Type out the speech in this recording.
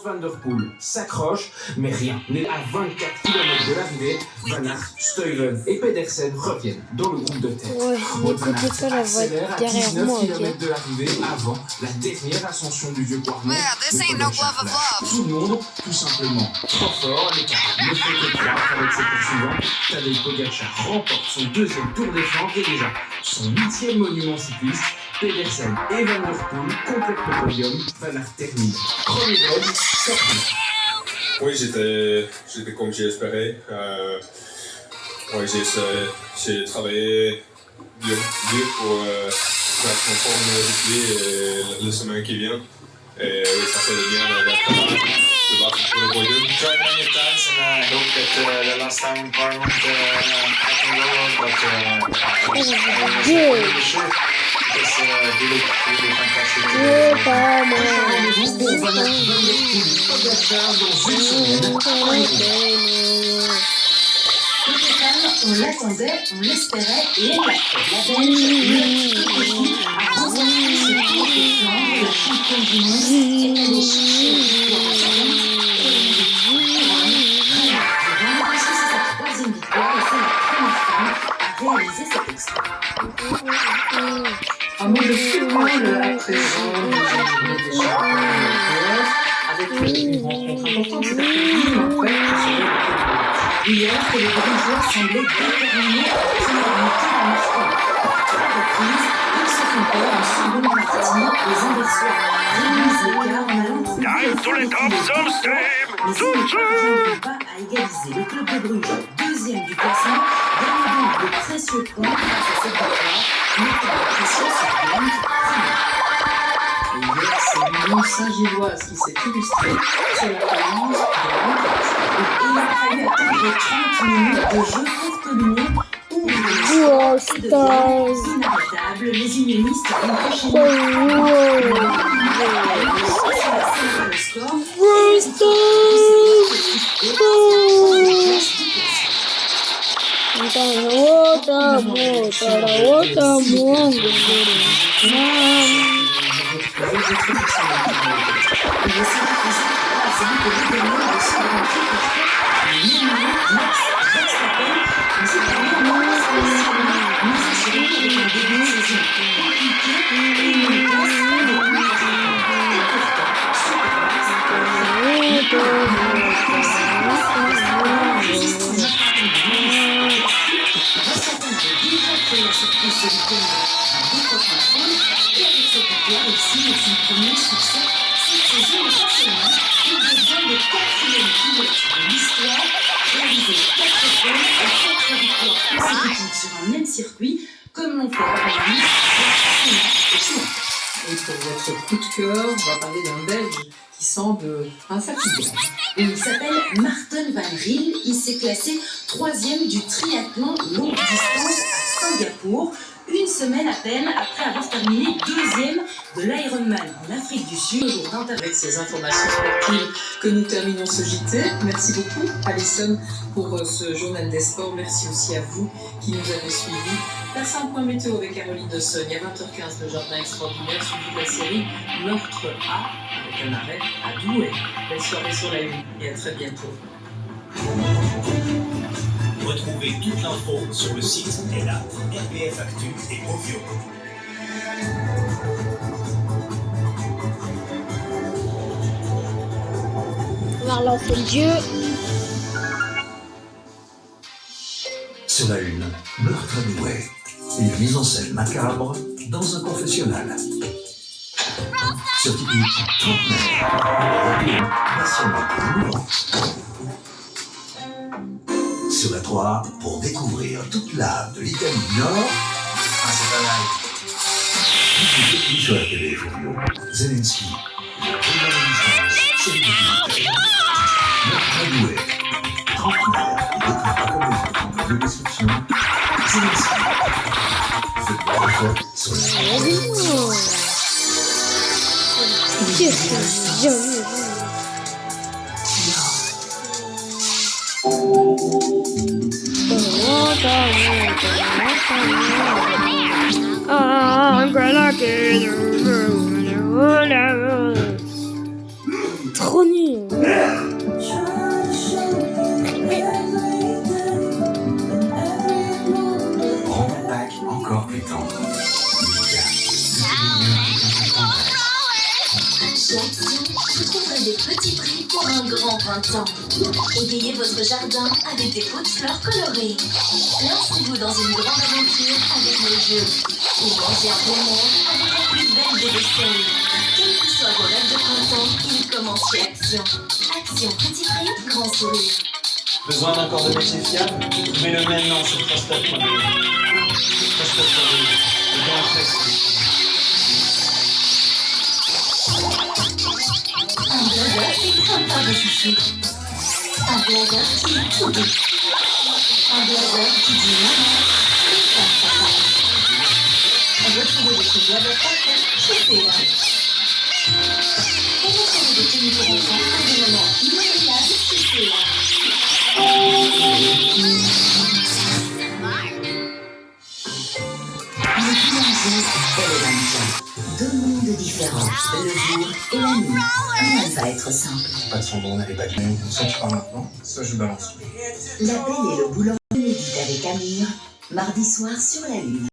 Van Der Poel s'accroche, mais rien n'est à 24 km de l'arrivée. Van Aert, Stuyven et Pedersen reviennent dans le groupe de tête. Ouais, n'écoutez pas la voix accélère à derrière 19 moi, km ok. de l'arrivée avant la dernière ascension du vieux Quarmont. this ain't no glove of love. Tout le monde, tout simplement, trop fort. L'écart ne fait que croître avec ses poursuivants. Tadej Pogacar remporte son deuxième Tour des Flandres et déjà son 8e monument cycliste. Pedersen et Van Der Poel complètent le podium. Van Aert termine premier dog, sorti. Oui, j'étais comme j'ai espéré. Oui, j'ai travaillé dur pour être en forme depuis la semaine qui vient. Et oui, ça fait bien d'être de battre pour le podium. Tried many times and I hope that the last time Parliament I can go on, but I wasn't really sure because he looked really fantastic. Rendez-vous pour Van Aert, Van Der Poel, Pogacar dans une semaine. Côté femmes, on l'attendait, on l'espérait et elle l'a fait. La Belge Lotte Kopecky a remporté ce Tour des Flandres. La championne du monde est allée chercher la victoire à sa tête et elle est couronne. Durant, parce que c'est sa troisième victoire et c'est la première femme à réaliser cet exploit. Un mot de football à présent, deuxième journée des championnats européens, avec une rencontre importante cet après-midi, n'empêche que ce serait le hier que les Brugeois semblaient déterminés à obtenir un tour en Afrique. À la reprise, ils se font peur en seconde partie. Les Anversois réduisent l'écart en allant trouver le fond de couloir. Mais ils ne parviendront pas à égaliser. Le club de Bruges, deuxième du classement, gagne donc de précieux points grâce à cette victoire, mettant la pression sur Blanc premier. Et hier, c'est l'Union Saint-Gilloise qui s'est illustrée sur la pelouse de l'Anvers. Et il a fallu attendre 30 minutes de jeu pour que l'Union ouvre le Wow, score et devienne inarrêtable. Les unionistes ont enchaîné. Le score. Sur un même circuit, comme l'ont fait Paris, Et pour votre coup de cœur, on va parler d'un Belge qui semble infatigable. il s'appelle Maarten van Riel. Il s'est classé 3e du triathlon longue distance à Singapour, une semaine à peine après avoir terminé 2e de l'Ironman en Afrique du Sud. Avec ces informations sportives que nous terminons ce JT. Merci beaucoup Alison pour ce journal des sports. Merci aussi à vous qui nous avez suivis. Place un point météo avec Caroline de Sogne à 20h15, le jardin extraordinaire suivi de la série Meurtre A avec un arrêt à Douai. Belle soirée sur la Lune et à très bientôt. Retrouvez toute l'info sur le site et l'app RPF Actu et Profio. On va relancer le jeu. Sur la une, meurtre à Douai. Une mise en scène macabre dans un confessionnal. Sur Typique, trentenaire, national mouvant. Sur la 3, pour découvrir toute l'âme de l'Italie du Nord. Ah, c'est pas mal. Tout sur la télé, Fulvio. Zelensky. Président de distance, série de meurtre à Douai. Trentenaire, il décrit pas comme les autres. De description. Zelensky. Faites pas de faute sur la Qu'est-ce que j'ai vu? Trop nul. Rends ton bac encore plus tendre. Mika, Chez Action, vous trouverez des petits prix pour un grand printemps. Égayez votre jardin avec des pots de fleurs colorées. Lancez-vous dans une grande aventure avec nos jeux. Ou mangez un bon monde avec la plus belle des vaisselles. Quels que soient vos rêves de printemps, ils commencent chez Action. Action, petit prix, grand sourire. Besoin d'un corps de métier fiable? Trouvez-le maintenant sur Trustop.de. Trustop.de, le bien flexible. Un blazer qui craint pas de chouchou. Un blazer qui est tout doux. Un blazer qui dit maman et papa. Retrouvez votre blazer parfait chez Théa. Et retrouvez des tenues pour enfants à des moments inoubliables chez Théa. Le boulanger et le mannequin. Deux mondes différents, le jour et la nuit. Rien ne va être simple. Pas de son n'allait pas bien. Ça, tu parles maintenant. Ça, je balance. La Belle et le boulanger inédite avec Amir, mardi soir sur la Lune.